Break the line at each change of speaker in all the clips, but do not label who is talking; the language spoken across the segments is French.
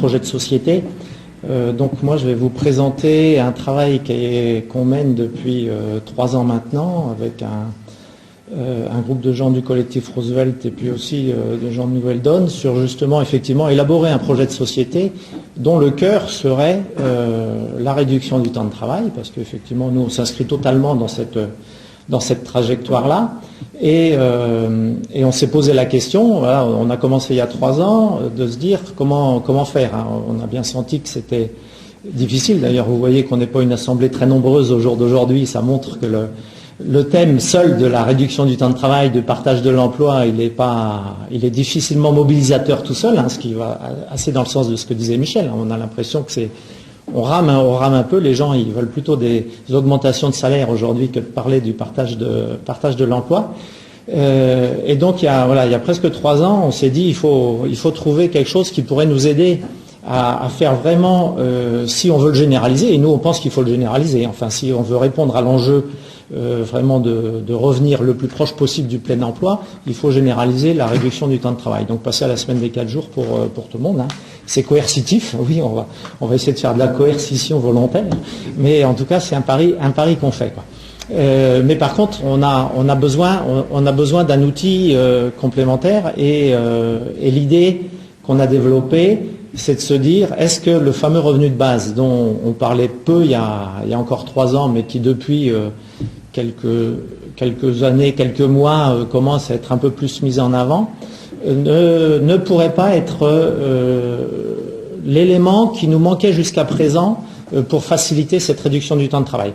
projet de société. Donc moi je vais vous présenter un travail qu'on mène depuis 3 ans maintenant avec un groupe de gens du collectif Roosevelt et puis aussi de gens de Nouvelle Donne sur justement effectivement élaborer un projet de société dont le cœur serait la réduction du temps de travail, parce qu'effectivement nous on s'inscrit totalement dans cette trajectoire-là. Et on s'est posé la question, voilà, on a commencé il y a 3 ans, de se dire comment faire. Hein. On a bien senti que c'était difficile. D'ailleurs, vous voyez qu'on n'est pas une assemblée très nombreuse au jour d'aujourd'hui. Ça montre que le thème seul de la réduction du temps de travail, du partage de l'emploi, il est difficilement mobilisateur tout seul, hein, ce qui va assez dans le sens de ce que disait Michel. On a l'impression que on rame un peu. Les gens, ils veulent plutôt des augmentations de salaire aujourd'hui que de parler du partage de l'emploi. Et donc, il y a presque 3 ans, on s'est dit il faut trouver quelque chose qui pourrait nous aider à faire vraiment, si on veut le généraliser, et nous on pense qu'il faut le généraliser, enfin si on veut répondre à l'enjeu vraiment de revenir le plus proche possible du plein emploi, il faut généraliser la réduction du temps de travail. Donc passer à la semaine des 4 jours pour tout le monde. Hein. C'est coercitif, oui, on va essayer de faire de la coercition volontaire, mais en tout cas c'est un pari qu'on fait, quoi. Mais par contre, on a besoin d'un outil complémentaire et l'idée qu'on a développée, c'est de se dire, est-ce que le fameux revenu de base dont on parlait peu il y a encore 3 ans, mais qui depuis quelques années, quelques mois commence à être un peu plus mis en avant, ne pourrait pas être l'élément qui nous manquait jusqu'à présent pour faciliter cette réduction du temps de travail.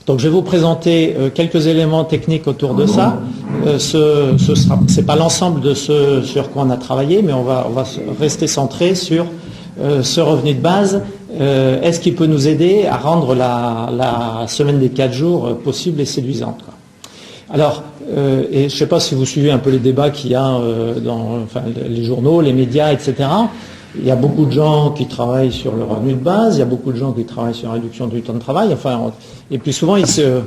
Donc je vais vous présenter quelques éléments techniques autour de ça. C'est pas l'ensemble de ce sur quoi on a travaillé, mais on va rester centré sur ce revenu de base. Est-ce qu'il peut nous aider à rendre la semaine des 4 jours possible et séduisante, quoi. Alors, et je ne sais pas si vous suivez un peu les débats qu'il y a dans les journaux, les médias, etc. Il y a beaucoup de gens qui travaillent sur le revenu de base, il y a beaucoup de gens qui travaillent sur la réduction du temps de travail, et puis souvent ils se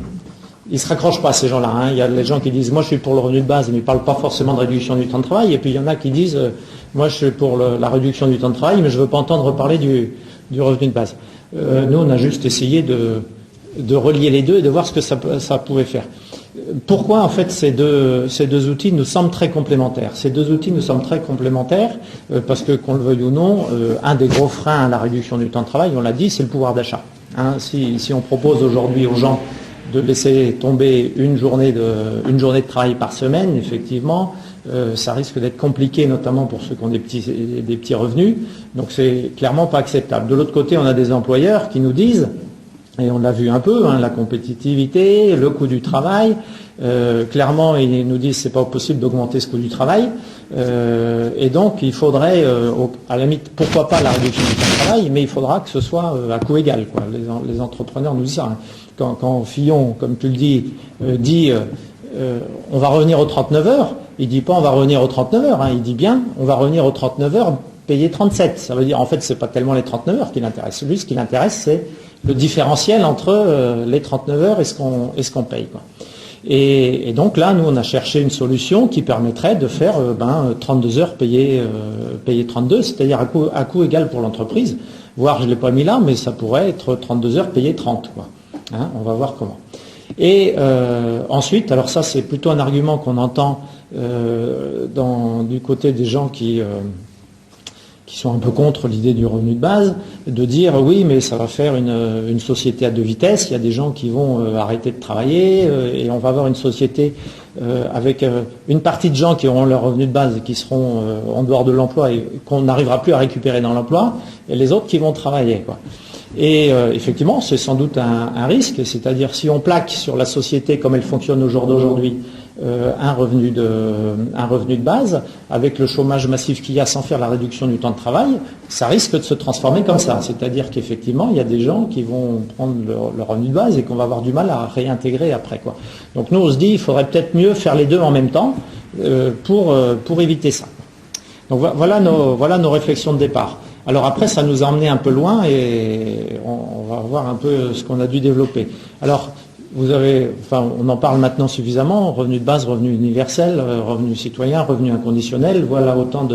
raccrochent pas, ces gens-là. Hein. Il y a les gens qui disent moi je suis pour le revenu de base, mais ils ne parlent pas forcément de réduction du temps de travail, et puis il y en a qui disent moi je suis pour la réduction du temps de travail, mais je ne veux pas entendre parler du revenu de base. Nous on a juste essayé de relier les deux et de voir ce que ça pouvait faire. Pourquoi en fait ces deux outils nous semblent très complémentaires? Ces deux outils nous semblent très complémentaires parce que, qu'on le veuille ou non, un des gros freins à la réduction du temps de travail, on l'a dit, c'est le pouvoir d'achat. Hein, si on propose aujourd'hui aux gens de laisser tomber une journée de travail par semaine, effectivement, ça risque d'être compliqué, notamment pour ceux qui ont des petits revenus. Donc c'est clairement pas acceptable. De l'autre côté, on a des employeurs qui nous disent, et on l'a vu un peu, hein, la compétitivité, le coût du travail. Clairement, ils nous disent c'est pas possible d'augmenter ce coût du travail. Et donc, il faudrait, à la limite, pourquoi pas la réduction du temps de travail, mais il faudra que ce soit à coût égal, quoi. Les entrepreneurs nous disent ça. Hein. Quand Fillon, comme tu le dis, dit on va revenir aux 39 heures, il dit pas on va revenir aux 39 heures. Hein, il dit bien on va revenir aux 39 heures payé 37. Ça veut dire, en fait, c'est pas tellement les 39 heures qui l'intéressent. Lui, ce qui l'intéresse, c'est le différentiel entre les 39 heures et ce qu'on paye, quoi. Et donc là, nous, on a cherché une solution qui permettrait de faire 32 heures payées 32, c'est-à-dire à coût égal pour l'entreprise. Voire, je ne l'ai pas mis là, mais ça pourrait être 32 heures payées 30, quoi. Hein, on va voir comment. Et ensuite, alors ça, c'est plutôt un argument qu'on entend du côté des gens qui sont un peu contre l'idée du revenu de base, de dire oui, mais ça va faire une société à 2 vitesses, il y a des gens qui vont arrêter de travailler et on va avoir une société avec une partie de gens qui auront leur revenu de base et qui seront en dehors de l'emploi et qu'on n'arrivera plus à récupérer dans l'emploi, et les autres qui vont travailler, quoi. Et effectivement, c'est sans doute un risque, c'est-à-dire si on plaque sur la société comme elle fonctionne au jour d'aujourd'hui, un revenu de base, avec le chômage massif qu'il y a sans faire la réduction du temps de travail, ça risque de se transformer comme ça. C'est-à-dire qu'effectivement, il y a des gens qui vont prendre leur revenu de base et qu'on va avoir du mal à réintégrer après, quoi. Donc nous, on se dit, il faudrait peut-être mieux faire les deux en même temps pour éviter ça. Donc voilà nos réflexions de départ. Alors après, ça nous a emmené un peu loin et on va voir un peu ce qu'on a dû développer. Alors, on en parle maintenant suffisamment, revenu de base, revenu universel, revenu citoyen, revenu inconditionnel, voilà autant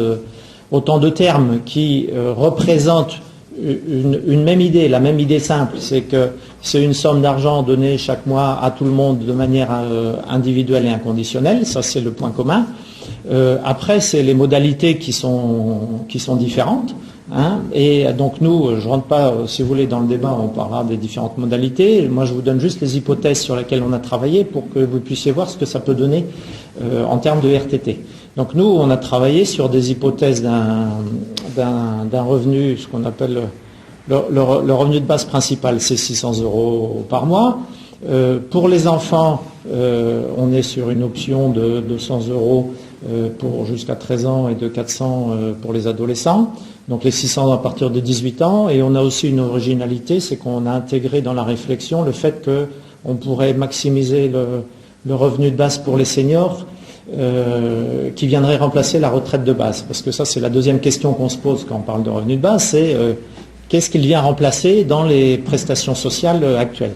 Autant de termes qui représentent une même idée, la même idée simple, c'est que c'est une somme d'argent donnée chaque mois à tout le monde de manière individuelle et inconditionnelle, ça c'est le point commun. Après, c'est les modalités qui sont différentes. Hein, et donc nous, je ne rentre pas, si vous voulez, dans le débat, on parlera des différentes modalités. Moi, je vous donne juste les hypothèses sur lesquelles on a travaillé pour que vous puissiez voir ce que ça peut donner en termes de RTT. Donc nous, on a travaillé sur des hypothèses d'un revenu, ce qu'on appelle le revenu de base principal, c'est 600 € par mois. Pour les enfants, on est sur une option de 200 € pour jusqu'à 13 ans et de 400 pour les adolescents. Donc les 600 à partir de 18 ans. Et on a aussi une originalité, c'est qu'on a intégré dans la réflexion le fait qu'on pourrait maximiser le revenu de base pour les seniors qui viendrait remplacer la retraite de base. Parce que ça, c'est la deuxième question qu'on se pose quand on parle de revenu de base, c'est qu'est-ce qu'il vient remplacer dans les prestations sociales actuelles.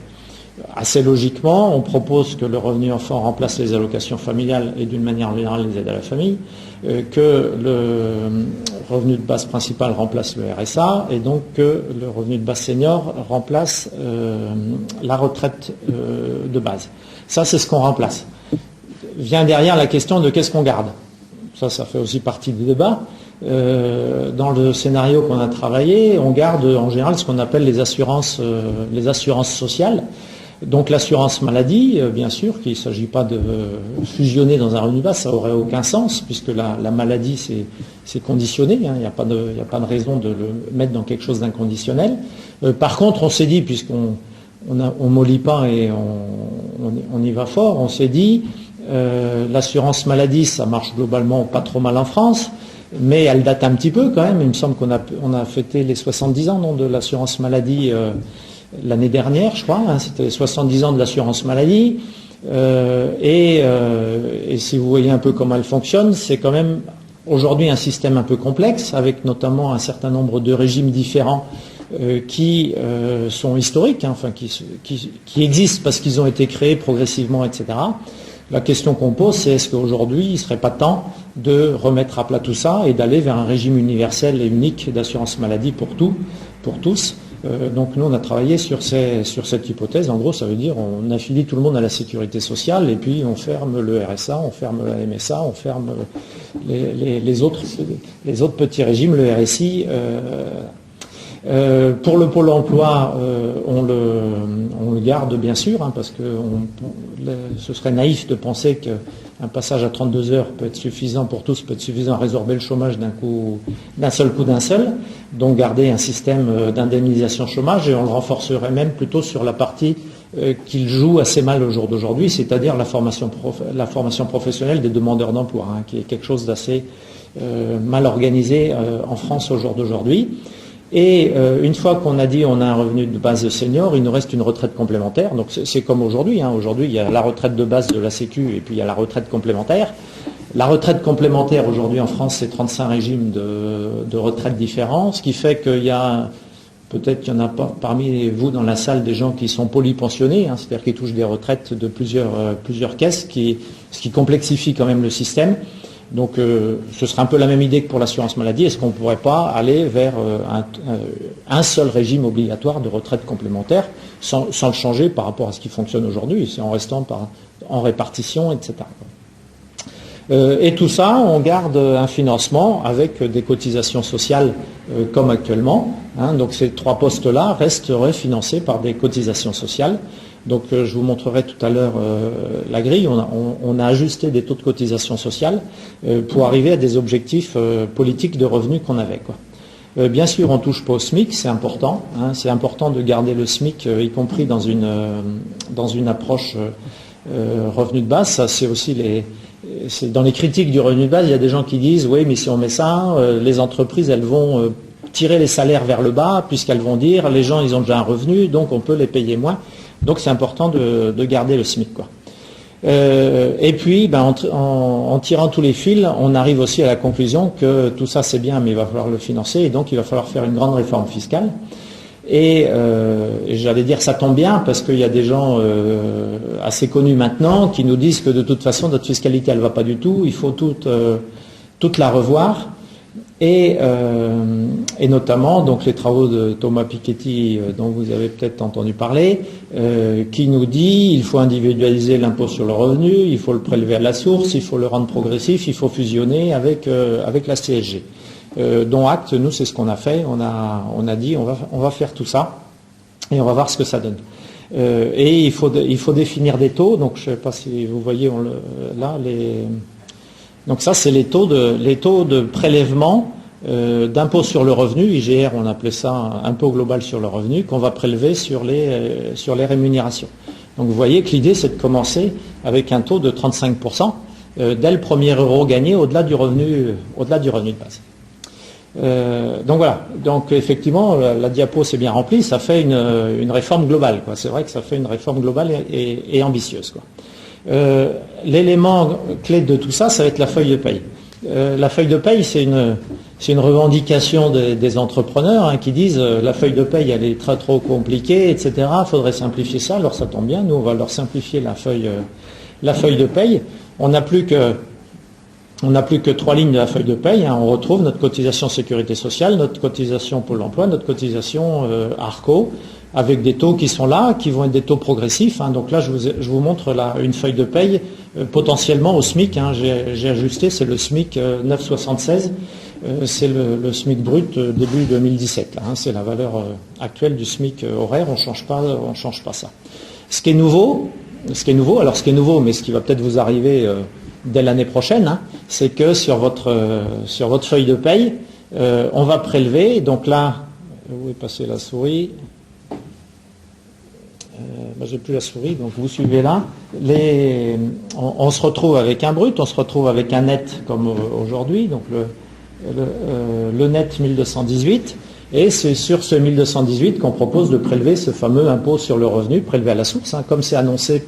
Assez logiquement, on propose que le revenu enfant remplace les allocations familiales et d'une manière générale les aides à la famille, que le revenu de base principal remplace le RSA et donc que le revenu de base senior remplace la retraite de base. Ça, c'est ce qu'on remplace. Vient derrière la question de qu'est-ce qu'on garde. Ça fait aussi partie du débat. Dans le scénario qu'on a travaillé, on garde en général ce qu'on appelle les assurances sociales. Donc l'assurance maladie, bien sûr, qu'il ne s'agit pas de fusionner dans un revenu de base, ça n'aurait aucun sens, puisque la maladie c'est conditionné, hein, il n'y a pas de raison de le mettre dans quelque chose d'inconditionnel. Par contre, on s'est dit, puisqu'on on mollit pas et on y va fort, on s'est dit, l'assurance maladie, ça marche globalement pas trop mal en France, mais elle date un petit peu quand même. Il me semble qu'on a fêté les 70 ans de l'assurance maladie l'année dernière, je crois, hein, c'était les 70 ans de l'assurance maladie, et si vous voyez un peu comment elle fonctionne, c'est quand même aujourd'hui un système un peu complexe, avec notamment un certain nombre de régimes différents qui sont historiques, hein, enfin qui existent parce qu'ils ont été créés progressivement, etc. La question qu'on pose, c'est est-ce qu'aujourd'hui, il ne serait pas temps de remettre à plat tout ça et d'aller vers un régime universel et unique d'assurance maladie pour tous. Donc nous, on a travaillé sur cette hypothèse. En gros, ça veut dire on affilie tout le monde à la sécurité sociale et puis on ferme le RSA, on ferme la MSA, on ferme les autres petits régimes, le RSI. Pour le pôle emploi, on le garde bien sûr, hein, parce que ce serait naïf de penser qu'un passage à 32 heures peut être suffisant pour tous, peut être suffisant à résorber le chômage d'un seul coup. Donc garder un système d'indemnisation chômage, et on le renforcerait même plutôt sur la partie qu'il joue assez mal au jour d'aujourd'hui, c'est-à-dire la formation professionnelle des demandeurs d'emploi, hein, qui est quelque chose d'assez mal organisé en France au jour d'aujourd'hui. Et une fois qu'on a dit on a un revenu de base senior, il nous reste une retraite complémentaire. Donc c'est comme aujourd'hui, hein. Aujourd'hui, il y a la retraite de base de la Sécu et puis il y a la retraite complémentaire. La retraite complémentaire aujourd'hui en France, c'est 35 régimes de retraite différents, ce qui fait qu'il y a, peut-être qu'il y en a pas parmi vous dans la salle des gens qui sont polypensionnés, hein, c'est-à-dire qui touchent des retraites de plusieurs caisses, ce qui complexifie quand même le système. Donc ce serait un peu la même idée que pour l'assurance maladie. Est-ce qu'on ne pourrait pas aller vers un seul régime obligatoire de retraite complémentaire sans le changer par rapport à ce qui fonctionne aujourd'hui, c'est en restant en répartition, etc. Et tout ça, on garde un financement avec des cotisations sociales comme actuellement, hein. Donc ces trois postes-là resteraient financés par des cotisations sociales. Donc je vous montrerai tout à l'heure la grille. On a ajusté des taux de cotisation sociale pour arriver à des objectifs politiques de revenus qu'on avait, quoi. Bien sûr, on ne touche pas au SMIC, c'est important, hein. C'est important de garder le SMIC, y compris dans une approche revenu de base. Ça, c'est aussi dans les critiques du revenu de base, il y a des gens qui disent oui, mais si on met ça, les entreprises, elles vont tirer les salaires vers le bas, puisqu'elles vont dire les gens, ils ont déjà un revenu, donc on peut les payer moins. Donc c'est important de garder le SMIC, quoi. Et puis, en tirant tous les fils, on arrive aussi à la conclusion que tout ça c'est bien, mais il va falloir le financer, et donc il va falloir faire une grande réforme fiscale. Et j'allais dire ça tombe bien, parce qu'il y a des gens assez connus maintenant qui nous disent que de toute façon notre fiscalité elle ne va pas du tout, il faut toute la revoir. Et notamment donc les travaux de Thomas Piketty dont vous avez peut-être entendu parler, qui nous dit il faut individualiser l'impôt sur le revenu, il faut le prélever à la source, il faut le rendre progressif, il faut fusionner avec la CSG. Dont acte, nous c'est ce qu'on a fait, on a dit on va faire tout ça et on va voir ce que ça donne. Et il faut définir des taux, donc je ne sais pas si vous voyez là donc ça c'est les taux de prélèvement d'impôt sur le revenu, IGR on appelait ça impôt global sur le revenu, qu'on va prélever sur les rémunérations. Donc vous voyez que l'idée c'est de commencer avec un taux de 35% dès le premier euro gagné au-delà du revenu de base. Donc voilà, donc effectivement la diapo s'est bien remplie, ça fait une réforme globale, quoi. C'est vrai que ça fait une réforme globale et ambitieuse, quoi. L'élément clé de tout ça, ça va être la feuille de paye. La feuille de paye, c'est une revendication des entrepreneurs qui disent la feuille de paye elle est trop compliquée, etc. Il faudrait simplifier ça. Alors ça tombe bien, nous on va leur simplifier la feuille de paye. On n'a plus que 3 lignes de la feuille de paye. On retrouve notre cotisation sécurité sociale, notre cotisation Pôle emploi, notre cotisation ARCO, avec des taux qui sont là, qui vont être des taux progressifs. Donc là, je vous montre une feuille de paye potentiellement au SMIC. J'ai ajusté, c'est le SMIC 9,76. C'est le SMIC brut début 2017. C'est la valeur actuelle du SMIC horaire. On change pas ça. Ce qui est nouveau, mais ce qui va peut-être vous arriver dès l'année prochaine, c'est que sur votre feuille de paye, on va prélever. Donc là, où est passée la souris ? J'ai plus la souris, donc vous suivez là. On se retrouve avec un brut, on se retrouve avec un net comme aujourd'hui, donc le net 1218, et c'est sur ce 1218 qu'on propose de prélever ce fameux impôt sur le revenu, prélevé à la source, comme c'est annoncé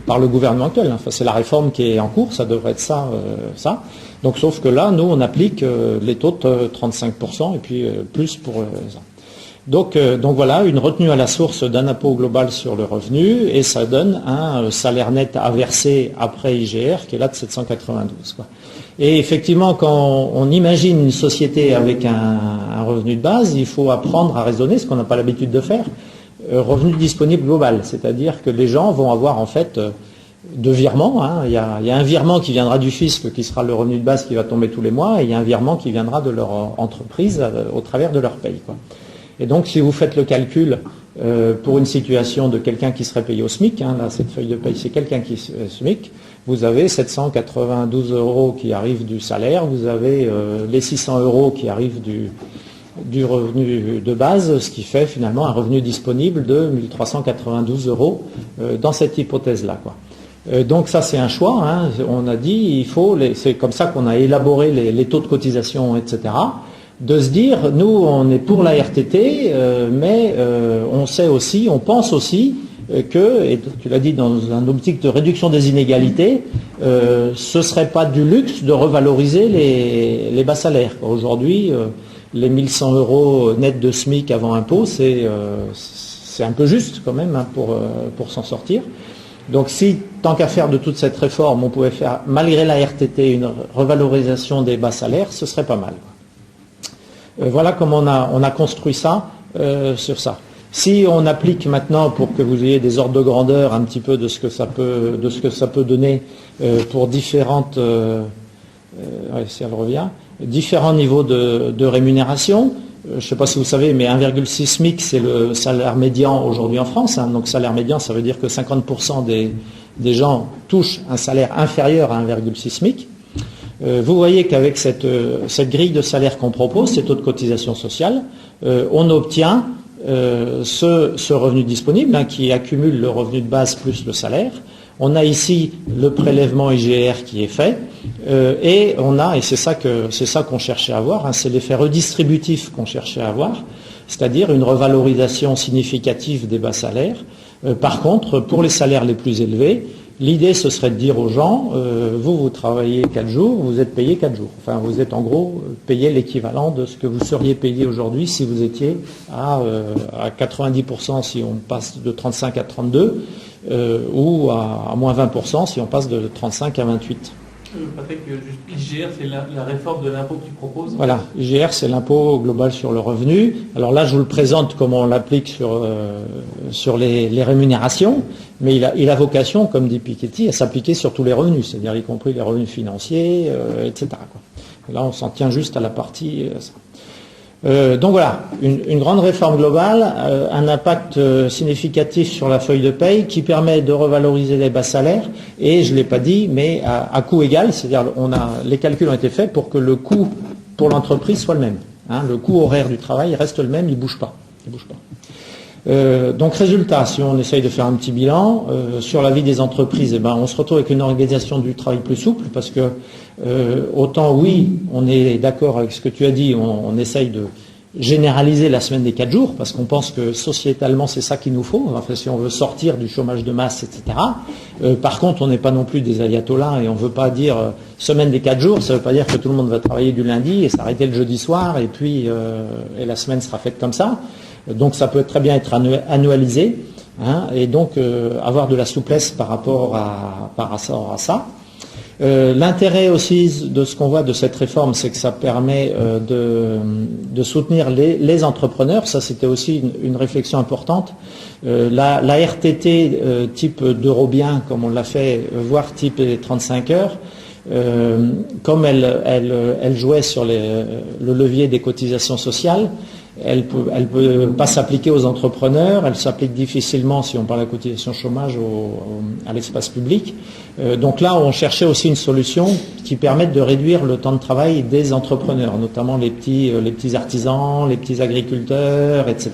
par le gouvernement actuel. Enfin, c'est la réforme qui est en cours, ça devrait être ça. Donc, sauf que là, nous, on applique les taux de 35% et puis plus pour ça. Donc voilà, une retenue à la source d'un impôt global sur le revenu, et ça donne un salaire net à verser après IGR qui est là de 792. Quoi. Et effectivement, quand on imagine une société avec un revenu de base, il faut apprendre à raisonner, ce qu'on n'a pas l'habitude de faire, revenu disponible global, c'est-à-dire que les gens vont avoir en fait deux virements. Il y a un virement qui viendra du fisc, qui sera le revenu de base qui va tomber tous les mois, et il y a un virement qui viendra de leur entreprise au travers de leur paye, quoi. Et donc, si vous faites le calcul pour une situation de quelqu'un qui serait payé au SMIC, là, cette feuille de paye, c'est quelqu'un qui est SMIC, vous avez 792 € qui arrivent du salaire, vous avez les 600 € qui arrivent du revenu de base, ce qui fait finalement un revenu disponible de 1392 € dans cette hypothèse-là, quoi. Donc ça, c'est un choix. On a dit, c'est comme ça qu'on a élaboré les taux de cotisation, etc., de se dire, nous, on est pour la RTT, mais on pense aussi que, et tu l'as dit, dans un optique de réduction des inégalités, ce ne serait pas du luxe de revaloriser les bas salaires. Aujourd'hui, les 1100 € net de SMIC avant impôt, c'est un peu juste quand même pour s'en sortir. Donc si, tant qu'à faire de toute cette réforme, on pouvait faire, malgré la RTT, une revalorisation des bas salaires, ce serait pas mal. Voilà comment on a construit ça sur ça. Si on applique maintenant, pour que vous ayez des ordres de grandeur un petit peu de ce que ça peut donner pour différentes, si elle revient, différents niveaux de rémunération. Je ne sais pas si vous savez, mais 1,6 SMIC, c'est le salaire médian aujourd'hui en France. Donc salaire médian, ça veut dire que 50% des gens touchent un salaire inférieur à 1,6 SMIC. Vous voyez qu'avec cette grille de salaire qu'on propose, ces taux de cotisation sociale, on obtient ce revenu disponible qui accumule le revenu de base plus le salaire. On a ici le prélèvement IGR qui est fait, et c'est ça qu'on cherchait à avoir, c'est l'effet redistributif qu'on cherchait à avoir, c'est-à-dire une revalorisation significative des bas salaires. Par contre, pour les salaires les plus élevés, l'idée ce serait de dire aux gens, vous travaillez 4 jours, vous êtes payé 4 jours. Enfin, vous êtes en gros payé l'équivalent de ce que vous seriez payé aujourd'hui si vous étiez à 90% si on passe de 35 à 32, ou à moins 20% si on passe de 35 à 28.
Patrick, l'IGR, c'est la réforme de l'impôt que tu proposes.
Voilà, l'IGR, c'est l'impôt global sur le revenu. Alors là, je vous le présente comme on l'applique sur les rémunérations, mais il a vocation, comme dit Piketty, à s'appliquer sur tous les revenus, c'est-à-dire y compris les revenus financiers, etc. quoi. Et là, on s'en tient juste à la partie... donc voilà, une grande réforme globale, un impact significatif sur la feuille de paye qui permet de revaloriser les bas salaires et, je ne l'ai pas dit, mais à coût égal, c'est-à-dire les calculs ont été faits pour que le coût pour l'entreprise soit le même. Hein, le coût horaire du travail reste le même, il ne bouge pas. Donc résultat, si on essaye de faire un petit bilan sur la vie des entreprises, on se retrouve avec une organisation du travail plus souple parce que autant oui, on est d'accord avec ce que tu as dit, on essaye de généraliser la semaine des 4 jours parce qu'on pense que sociétalement c'est ça qu'il nous faut, enfin, si on veut sortir du chômage de masse, etc. Par contre, on n'est pas non plus des ayatollahs et on ne veut pas dire semaine des 4 jours, ça ne veut pas dire que tout le monde va travailler du lundi et s'arrêter le jeudi soir et puis et la semaine sera faite comme ça. Donc ça peut très bien être annualisé, hein, et donc avoir de la souplesse par rapport à ça. L'intérêt aussi de ce qu'on voit de cette réforme, c'est que ça permet de soutenir les entrepreneurs. Ça, c'était aussi une réflexion importante. La RTT type d'Eurobien, comme on l'a fait, voire type 35 heures, comme elle jouait sur le levier des cotisations sociales, elle peut pas s'appliquer aux entrepreneurs, elle s'applique difficilement, si on parle de la cotisation chômage, à l'espace public. Donc là, on cherchait aussi une solution qui permette de réduire le temps de travail des entrepreneurs, notamment les petits artisans, les petits agriculteurs, etc.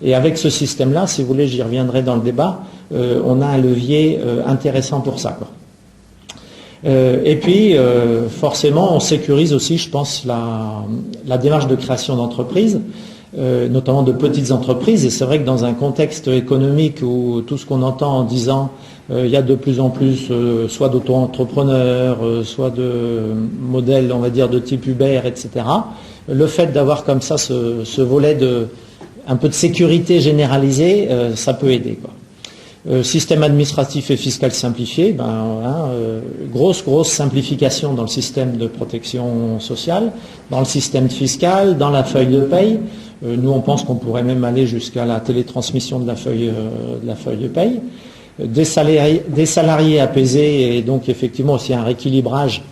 Et avec ce système-là, si vous voulez, j'y reviendrai dans le débat, on a un levier intéressant pour ça, quoi. Et puis, forcément, on sécurise aussi, je pense, la démarche de création d'entreprises, notamment de petites entreprises. Et c'est vrai que dans un contexte économique où tout ce qu'on entend en disant il y a de plus en plus soit d'auto-entrepreneurs, soit de modèles, on va dire, de type Uber, etc., le fait d'avoir comme ça ce volet un peu de sécurité généralisée, ça peut aider, quoi. Système administratif et fiscal simplifié, grosse simplification dans le système de protection sociale, dans le système fiscal, dans la feuille de paye. Nous, on pense qu'on pourrait même aller jusqu'à la télétransmission de la feuille de paye. Des salariés apaisés et donc effectivement aussi un rééquilibrage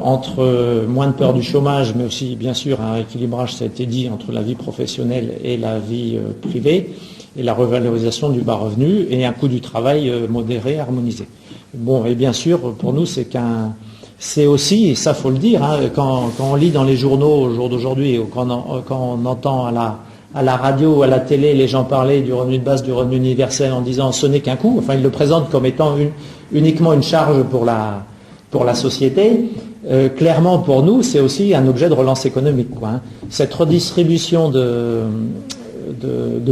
entre moins de peur du chômage, mais aussi bien sûr un rééquilibrage, ça a été dit, entre la vie professionnelle et la vie privée, et la revalorisation du bas revenu et un coût du travail modéré, harmonisé. Bon, et bien sûr, pour nous, c'est aussi, et ça faut le dire, hein, quand on lit dans les journaux au jour d'aujourd'hui, ou quand on entend à la radio ou à la télé les gens parler du revenu de base, du revenu universel en disant ce n'est qu'un coût, enfin ils le présentent comme étant uniquement une charge pour la société. Clairement, pour nous, c'est aussi un objet de relance économique, quoi, hein. Cette redistribution de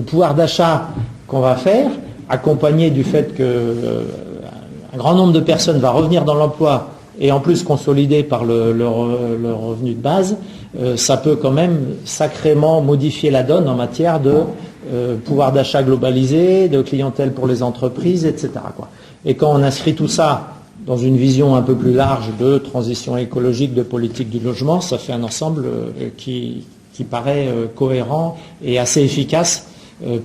pouvoir d'achat qu'on va faire, accompagné du fait qu'un grand nombre de personnes va revenir dans l'emploi et en plus consolidé par le revenu de base, ça peut quand même sacrément modifier la donne en matière de pouvoir d'achat globalisé, de clientèle pour les entreprises, etc., quoi. Et quand on inscrit tout ça dans une vision un peu plus large de transition écologique, de politique du logement, ça fait un ensemble qui paraît cohérent et assez efficace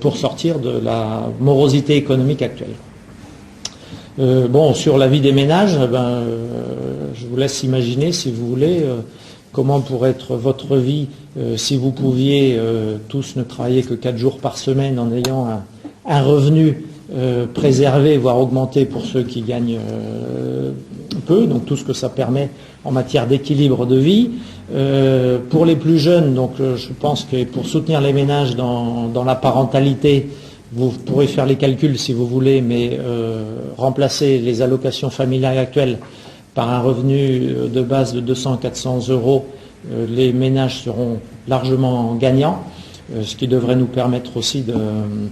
pour sortir de la morosité économique actuelle. Bon, sur la vie des ménages, je vous laisse imaginer, si vous voulez, comment pourrait être votre vie si vous pouviez tous ne travailler que 4 jours par semaine en ayant un revenu préservé, voire augmenté pour ceux qui gagnent peu, donc tout ce que ça permet en matière d'équilibre de vie. Pour les plus jeunes, donc je pense que pour soutenir les ménages dans la parentalité, vous pourrez faire les calculs si vous voulez, mais remplacer les allocations familiales actuelles par un revenu de base de 200-400 euros, les ménages seront largement gagnants. Ce qui devrait nous permettre aussi,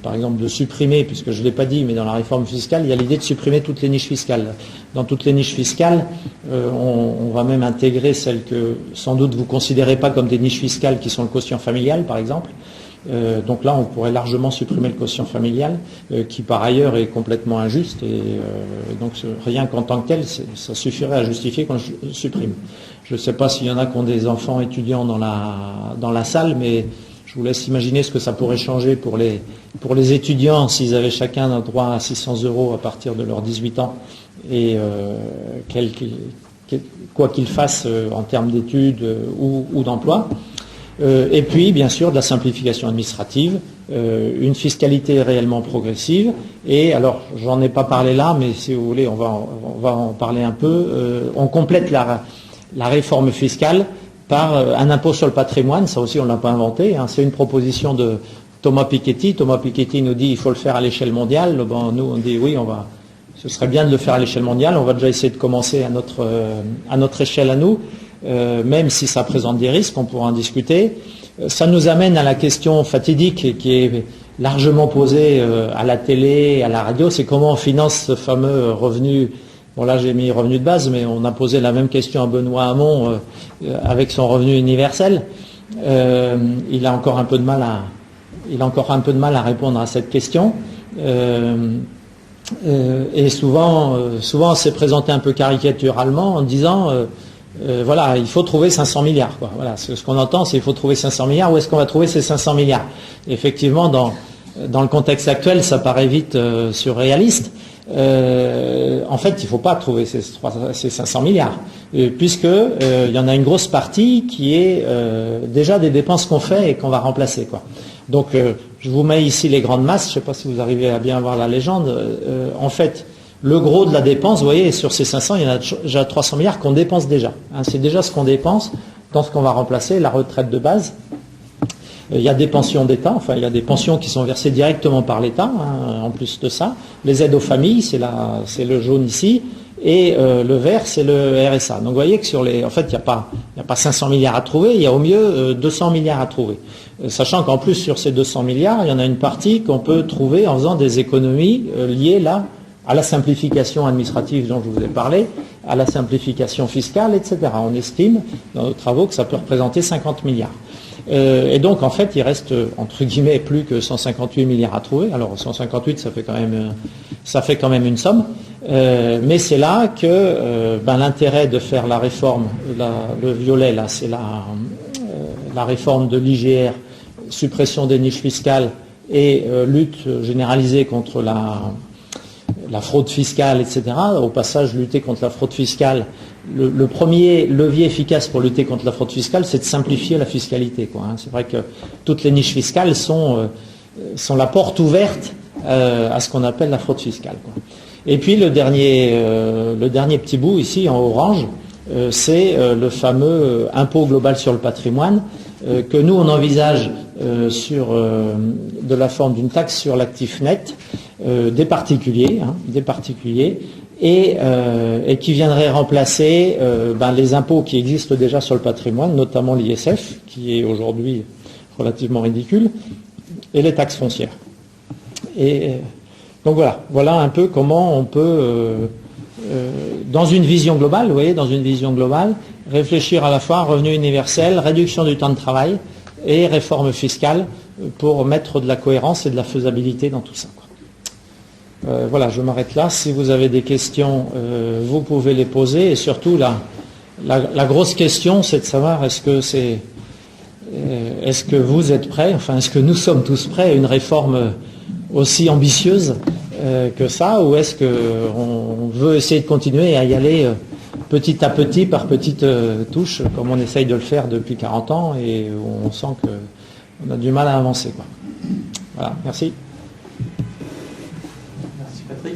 par exemple, de supprimer, puisque je ne l'ai pas dit, mais dans la réforme fiscale, il y a l'idée de supprimer toutes les niches fiscales. Dans toutes les niches fiscales, on va même intégrer celles que, sans doute, vous ne considérez pas comme des niches fiscales, qui sont le quotient familial, par exemple. Donc là, on pourrait largement supprimer le quotient familial, qui par ailleurs est complètement injuste. Et donc rien qu'en tant que tel, ça suffirait à justifier qu'on le supprime. Je ne sais pas s'il y en a qui ont des enfants étudiants dans la salle, mais je vous laisse imaginer ce que ça pourrait changer pour les étudiants s'ils avaient chacun un droit à 600 € à partir de leurs 18 ans. Et quoi qu'ils fassent en termes d'études ou d'emploi. Et puis, bien sûr, de la simplification administrative, une fiscalité réellement progressive. Et alors, j'en ai pas parlé là, mais si vous voulez, on va en parler un peu. On complète la réforme fiscale par un impôt sur le patrimoine. Ça aussi, on ne l'a pas inventé. Hein. C'est une proposition de Thomas Piketty. Thomas Piketty nous dit qu'il faut le faire à l'échelle mondiale. Bon, nous, on dit oui, ce serait bien de le faire à l'échelle mondiale. On va déjà essayer de commencer à notre échelle à nous. Même si ça présente des risques, on pourra en discuter. Ça nous amène à la question fatidique qui est largement posée à la télé, à la radio, c'est comment on finance ce fameux revenu. Bon là j'ai mis revenu de base, mais on a posé la même question à Benoît Hamon avec son revenu universel. Il a encore un peu de mal à répondre à cette question. Et souvent c'est présenté un peu caricaturalement en disant voilà, il faut trouver 500 milliards. Quoi. Voilà, ce qu'on entend, c'est qu'il faut trouver 500 milliards. Où est-ce qu'on va trouver ces 500 milliards? Effectivement, dans le contexte actuel, ça paraît vite surréaliste. En fait, il ne faut pas trouver ces 500 milliards, puisque il y en a une grosse partie qui est déjà des dépenses qu'on fait et qu'on va remplacer. Quoi. Donc, je vous mets ici les grandes masses. Je ne sais pas si vous arrivez à bien voir la légende. En fait, le gros de la dépense, vous voyez, sur ces 500, il y en a déjà 300 milliards qu'on dépense déjà. Hein, c'est déjà ce qu'on dépense dans ce qu'on va remplacer, la retraite de base. Il y a des pensions d'État, enfin il y a des pensions qui sont versées directement par l'État, hein, en plus de ça. Les aides aux familles, c'est le jaune ici, et le vert, c'est le RSA. Donc vous voyez que en fait, il n'y a pas 500 milliards à trouver, il y a au mieux 200 milliards à trouver. Sachant qu'en plus, sur ces 200 milliards, il y en a une partie qu'on peut trouver en faisant des économies liées là à la simplification administrative dont je vous ai parlé, à la simplification fiscale, etc. On estime dans nos travaux que ça peut représenter 50 milliards. Et donc, en fait, il reste, entre guillemets, plus que 158 milliards à trouver. Alors, 158, ça fait quand même une somme. Mais c'est là que l'intérêt de faire la réforme, le violet, là, c'est la réforme de l'IGR, suppression des niches fiscales et lutte généralisée contre la fraude fiscale, etc. Au passage, lutter contre la fraude fiscale, le premier levier efficace pour lutter contre la fraude fiscale, c'est de simplifier la fiscalité. Quoi, hein. C'est vrai que toutes les niches fiscales sont la porte ouverte à ce qu'on appelle la fraude fiscale. Quoi. Et puis le dernier petit bout ici en orange, c'est le fameux impôt global sur le patrimoine que nous on envisage de la forme d'une taxe sur l'actif net des particuliers, et qui viendrait remplacer les impôts qui existent déjà sur le patrimoine, notamment l'ISF, qui est aujourd'hui relativement ridicule, et les taxes foncières. Et donc voilà un peu comment on peut, dans une vision globale, vous voyez, réfléchir à la fois revenu universel, réduction du temps de travail et réforme fiscale pour mettre de la cohérence et de la faisabilité dans tout ça. Quoi. Voilà, je m'arrête là. Si vous avez des questions, vous pouvez les poser. Et surtout, la grosse question, c'est de savoir est-ce que vous êtes prêts, enfin est-ce que nous sommes tous prêts à une réforme aussi ambitieuse que ça, ou est-ce qu'on veut essayer de continuer à y aller petit à petit, par petites touches, comme on essaye de le faire depuis 40 ans, et où on sent qu'on a du mal à avancer. Quoi. Voilà, merci.
Merci Patrick.